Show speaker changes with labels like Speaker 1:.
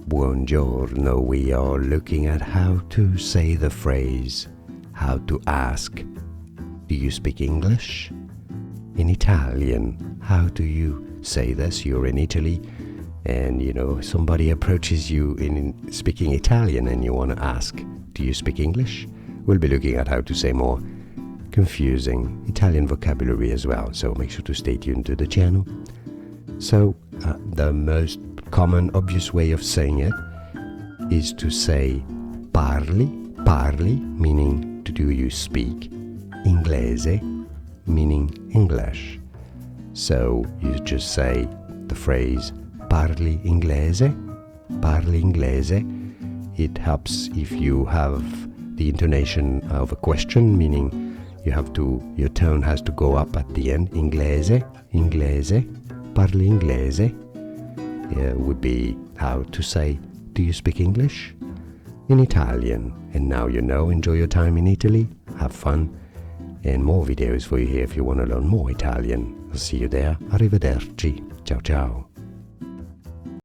Speaker 1: Buongiorno, we are looking at how to say the phrase, how to ask, do you speak English? In Italian, how do you say this? You're in Italy and somebody approaches you in speaking Italian and you want to ask, do you speak English? We'll be looking at how to say more confusing Italian vocabulary as well, so make sure to stay tuned to the channel. So the most common, obvious way of saying it is to say parli, meaning do you speak, inglese, meaning English. So you just say the phrase parli inglese. It helps if you have the intonation of a question, meaning your tone has to go up at the end. Inglese, parli inglese would be how to say, do you speak English? In Italian. And now enjoy your time in Italy, have fun, and more videos for you here if you want to learn more Italian. I'll see you there. Arrivederci. Ciao ciao.